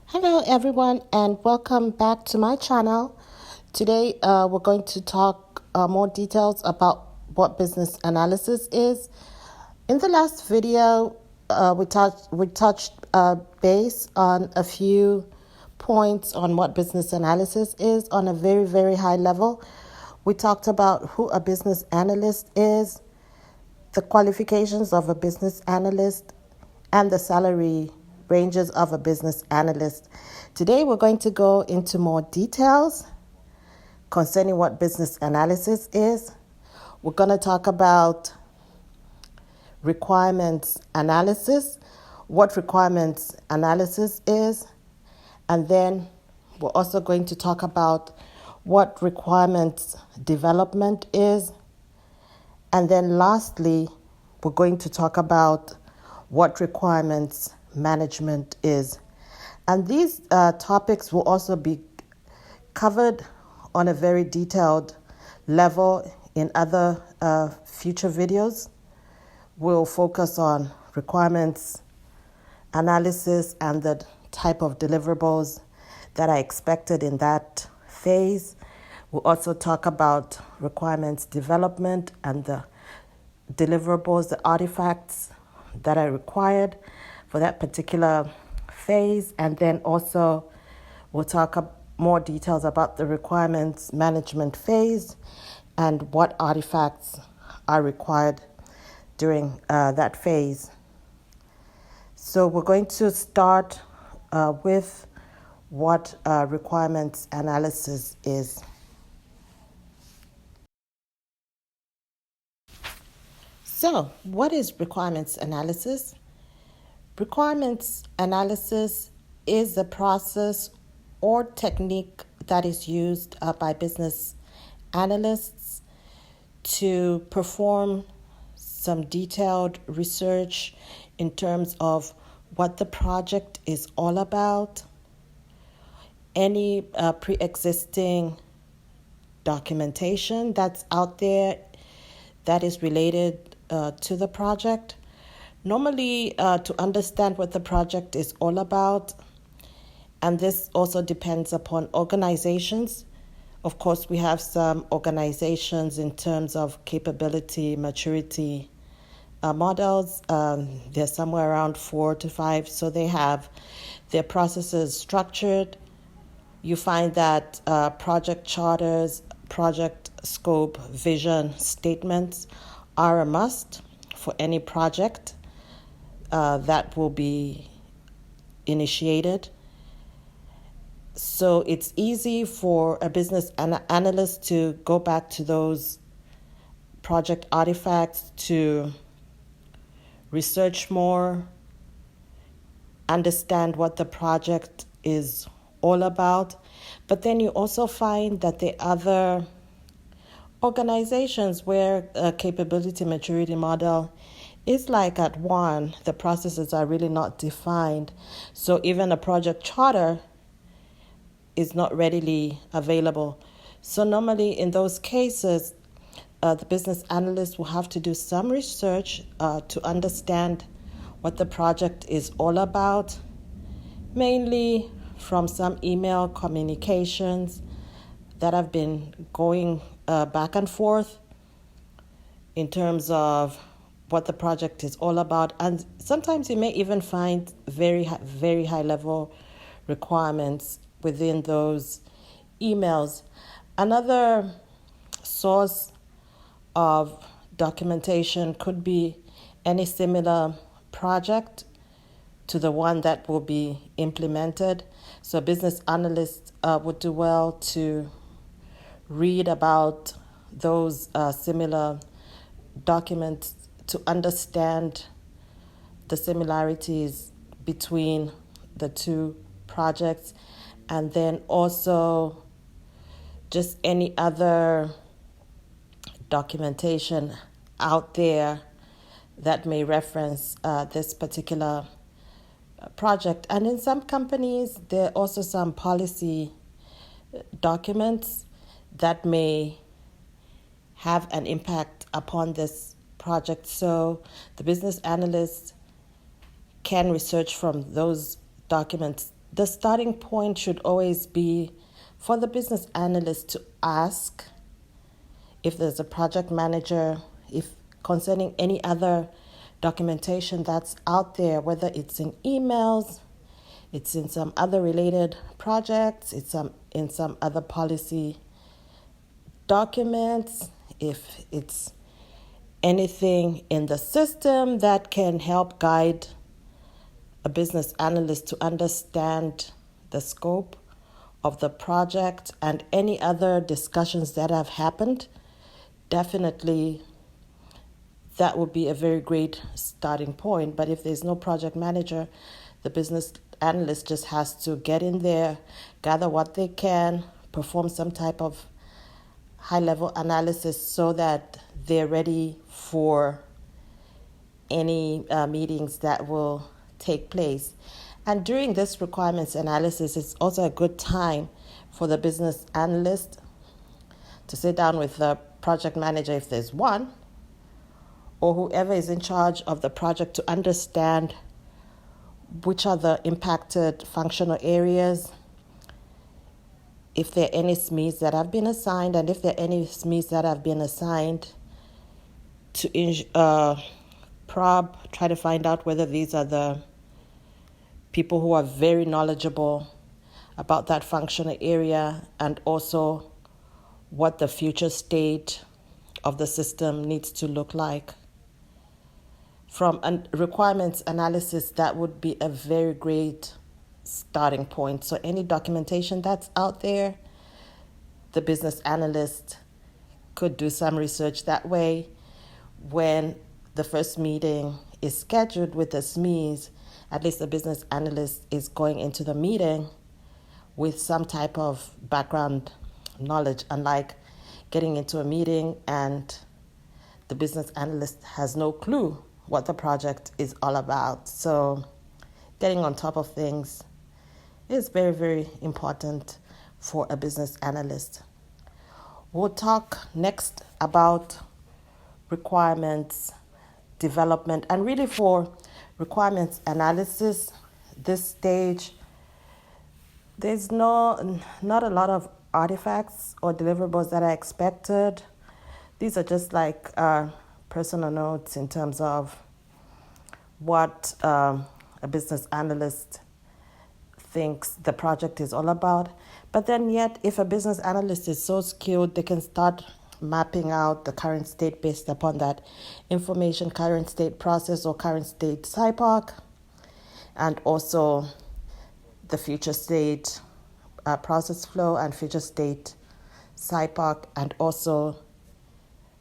Hello everyone and welcome back to my channel. Today we're going to talk more details about what business analysis is. In the last video we touched base on a few points on what business analysis is on a very high level. We talked about who a business analyst is, the qualifications of a business analyst, and the salary ranges of a business analyst. Today, we're going to go into more details concerning what business analysis is. We're going to talk about requirements analysis, what requirements analysis is, and then we're also going to talk about what requirements development is. And then lastly, we're going to talk about what requirements management is. And these topics will also be covered on a very detailed level in other future videos. We'll focus on requirements analysis and the type of deliverables that are expected in that phase. We'll also talk about requirements development and the deliverables, the artifacts that are required for that particular phase. And then also we'll talk more details about the requirements management phase and what artifacts are required during that phase. So we're going to start with what requirements analysis is. So, what is requirements analysis? Requirements analysis is a process or technique that is used by business analysts to perform some detailed research in terms of what the project is all about, any pre-existing documentation that's out there that is related to the project. Normally, to understand what the project is all about, and this also depends upon organizations. Of course, we have some organizations in terms of capability, maturity models. They're somewhere around 4 to 5, so they have their processes structured. You find that project charters, project scope, vision statements are a must for any project that will be initiated. So it's easy for a business analyst to go back to those project artifacts to research more, understand what the project is all about. But then you also find that there are other organizations where a capability maturity model is like at one, the processes are really not defined. So even a project charter is not readily available. So normally in those cases, the business analyst will have to do some research to understand what the project is all about, mainly from some email communications that have been going back and forth in terms of what the project is all about. And sometimes you may even find very high level requirements within those emails. Another source of documentation could be any similar project to the one that will be implemented. So business analysts would do well to read about those similar documents to understand the similarities between the two projects, and then also just any other documentation out there that may reference this particular project. And in some companies, there are also some policy documents that may have an impact upon this project. So the business analyst can research from those documents the starting point should always be for the business analyst to ask if there's a project manager, if concerning any other documentation that's out there, whether it's in emails, it's in some other related projects, it's in some other policy documents, if it's anything in the system that can help guide a business analyst to understand the scope of the project and any other discussions that have happened, definitely that would be a very great starting point. But if there's no project manager, the business analyst just has to get in there, gather what they can, perform some type of high-level analysis so that they're ready for any meetings that will take place. And during this requirements analysis, it's also a good time for the business analyst to sit down with the project manager, if there's one, or whoever is in charge of the project, to understand which are the impacted functional areas, if there are any SMEs that have been assigned, and if there are any SMEs that have been assigned, to try to find out whether these are the people who are very knowledgeable about that functional area, and also what the future state of the system needs to look like. From a requirements analysis, that would be a very great starting point. So any documentation that's out there, the business analyst could do some research that way. When the first meeting is scheduled with the SMEs, at least the business analyst is going into the meeting with some type of background knowledge, unlike getting into a meeting and the business analyst has no clue what the project is all about. So getting on top of things is very, very important for a business analyst. We'll talk next about requirements development, and really for requirements analysis, this stage, there's not a lot of artifacts or deliverables that are expected. These are just like personal notes in terms of what a business analyst thinks the project is all about. But then yet, if a business analyst is so skilled, they can start mapping out the current state based upon that information, current state process or current state SIPOC, and also the future state process flow and future state SIPOC, and also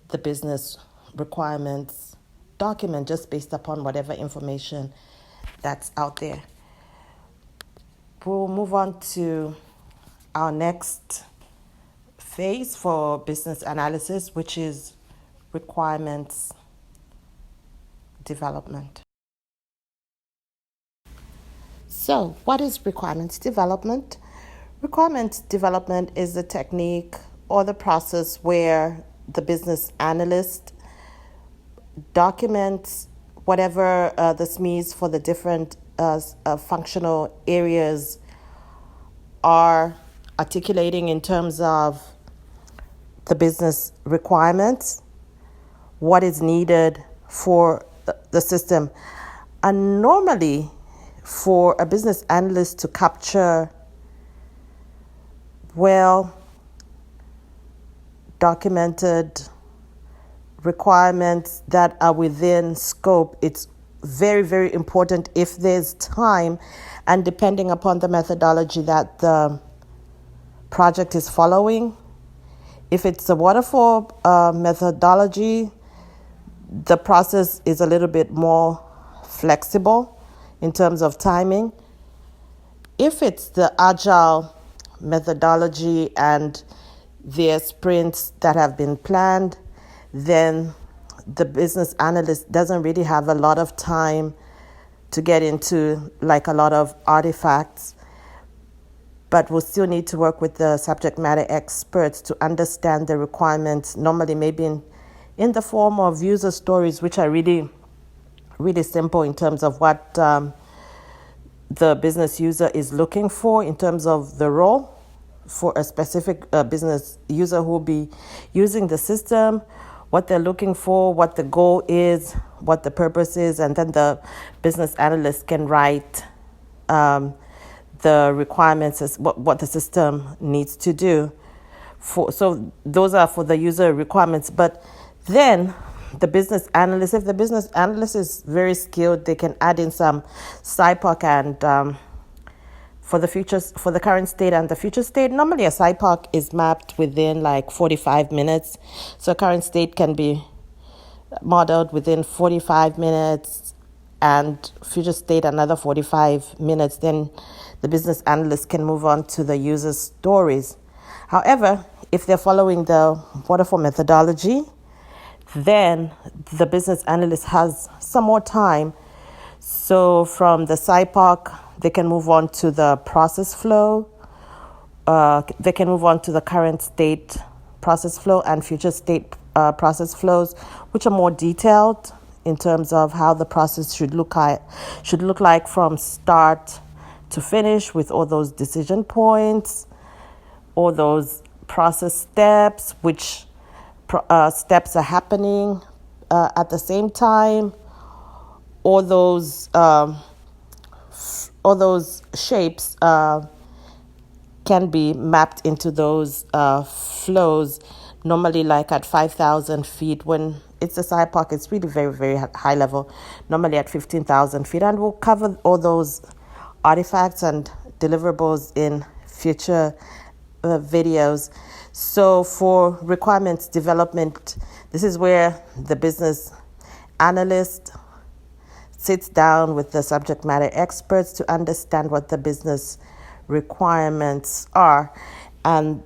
the business requirements document, just based upon whatever information that's out there. We'll move on to our next phase for business analysis, which is requirements development. So, what is requirements development? Requirements development is the technique or the process where the business analyst documents whatever the SMEs for the different functional areas are articulating in terms of the business requirements, what is needed for the system. And normally, for a business analyst to capture well documented requirements that are within scope, it's very, very important if there's time, and depending upon the methodology that the project is following. If it's a waterfall methodology, the process is a little bit more flexible in terms of timing. If it's the agile methodology and there are sprints that have been planned, then the business analyst doesn't really have a lot of time to get into like a lot of artifacts, but we'll still need to work with the subject matter experts to understand the requirements, normally maybe in the form of user stories, which are really, really simple in terms of what the business user is looking for in terms of the role for a specific business user who will be using the system, what they're looking for, what the goal is, what the purpose is, and then the business analyst can write the requirements as what the system needs to do. So those are for the user requirements. But then the business analyst, if the business analyst is very skilled, they can add in some SciPoc and for the current state and the future state. Normally a SciPoc is mapped within like 45 minutes. So current state can be modeled within 45 minutes and future state another 45 minutes. Then the business analyst can move on to the user stories. However, if they're following the waterfall methodology, then the business analyst has some more time. So from the SciPoc, they can move on to the process flow. They can move on to the current state process flow and future state process flows, which are more detailed in terms of how the process should look like from start to finish, with all those decision points, all those process steps, which steps are happening at the same time. All those shapes can be mapped into those flows. Normally, like at 5,000 feet, when it's a SciPoc, it's really very, very high level. Normally at 15,000 feet, and we'll cover all those artifacts and deliverables in future videos. So for requirements development, this is where the business analyst sits down with the subject matter experts to understand what the business requirements are. And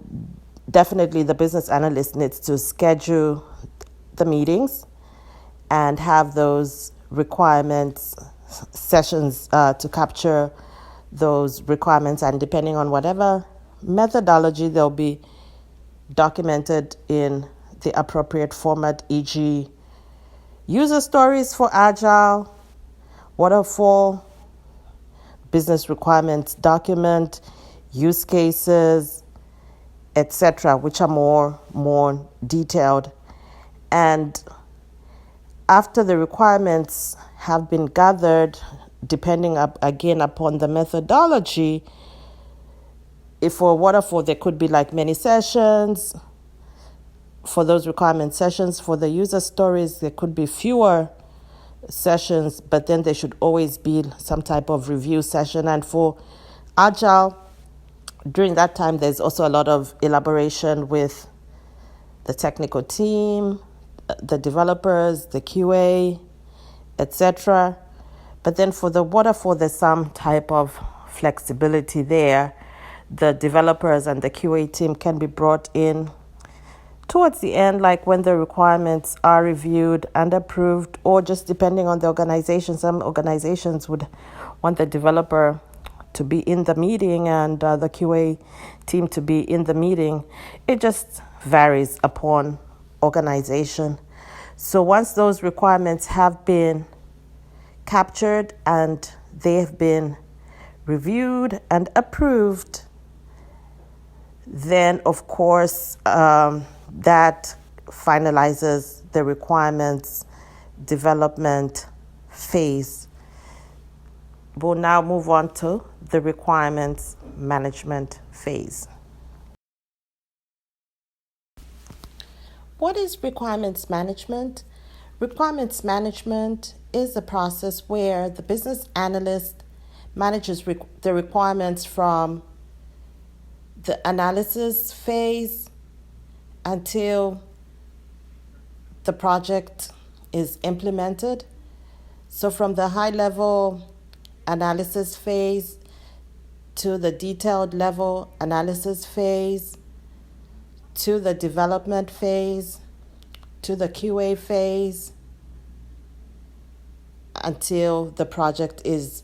definitely the business analyst needs to schedule the meetings and have those requirements sessions to capture those requirements, and depending on whatever methodology, they'll be documented in the appropriate format, e.g. user stories for Agile, waterfall, business requirements document, use cases, etc., which are more detailed. And after the requirements have been gathered, depending again upon the methodology, if for waterfall there could be like many sessions. For those requirement sessions, for the user stories, there could be fewer sessions, but then there should always be some type of review session. And for Agile, during that time, there's also a lot of elaboration with the technical team, the developers, the QA, etc. But then for the waterfall, there's some type of flexibility there. The developers and the QA team can be brought in towards the end, like when the requirements are reviewed and approved, or just depending on the organization. Some organizations would want the developer to be in the meeting and the QA team to be in the meeting. It just varies upon organization. So once those requirements have been captured and they have been reviewed and approved, then of course that finalizes the requirements development phase. We'll now move on to the requirements management phase. What is requirements management? Requirements management is a process where the business analyst manages the requirements from the analysis phase until the project is implemented. So from the high level analysis phase to the detailed level analysis phase to the development phase to the QA phase until the project is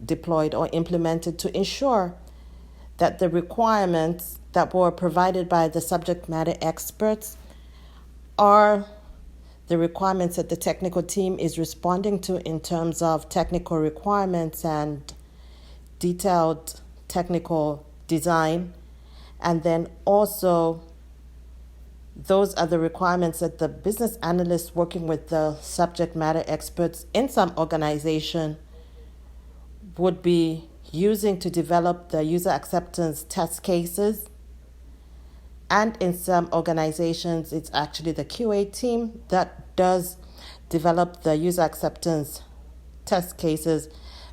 deployed or implemented, to ensure that the requirements that were provided by the subject matter experts are the requirements that the technical team is responding to in terms of technical requirements and detailed technical design, and then also those are the requirements that the business analyst working with the subject matter experts in some organization would be using to develop the user acceptance test cases. And in some organizations, it's actually the QA team that does develop the user acceptance test cases,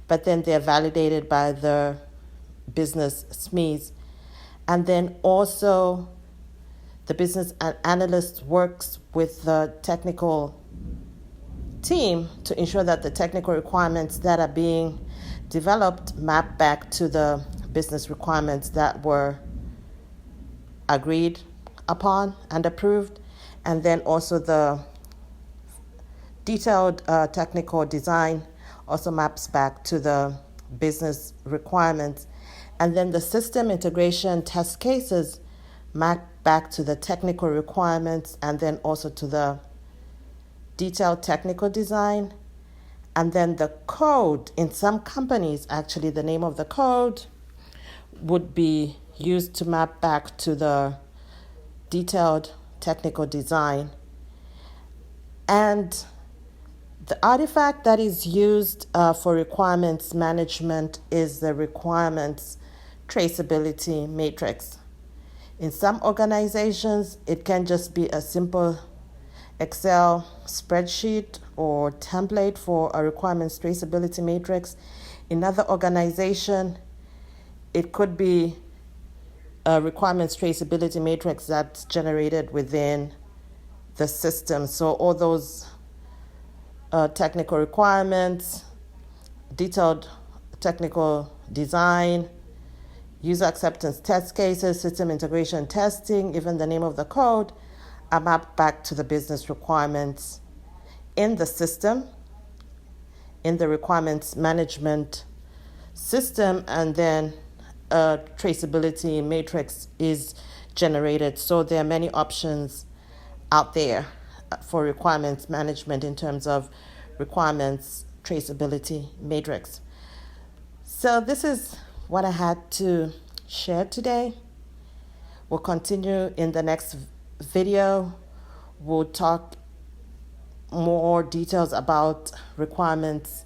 but then they're validated by the business SMEs. And then also the business analyst works with the technical team to ensure that the technical requirements that are being developed map back to the business requirements that were agreed upon and approved. And then also the detailed technical design also maps back to the business requirements. And then the system integration test cases map back to the technical requirements and then also to the detailed technical design. And then the code, in some companies, actually the name of the code would be used to map back to the detailed technical design. And the artifact that is used for requirements management is the requirements traceability matrix. In some organizations, it can just be a simple Excel spreadsheet or template for a requirements traceability matrix. In other organization, it could be a requirements traceability matrix that's generated within the system. So all those technical requirements, detailed technical design, user acceptance test cases, system integration testing, even the name of the code are mapped back to the business requirements in the system, in the requirements management system, and then a traceability matrix is generated. So there are many options out there for requirements management in terms of requirements traceability matrix. So this is what I had to share today. We'll continue in the next video. We'll talk more details about requirements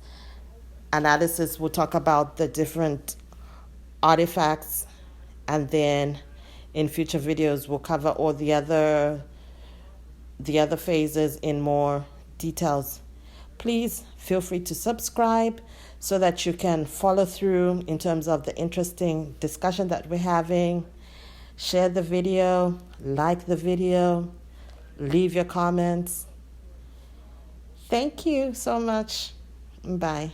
analysis. We'll talk about the different artifacts, and then in future videos we'll cover all the other phases in more details. Please feel free to subscribe so that you can follow through in terms of the interesting discussion that we're having. Share the video, like the video, leave your comments. Thank you so much. Bye.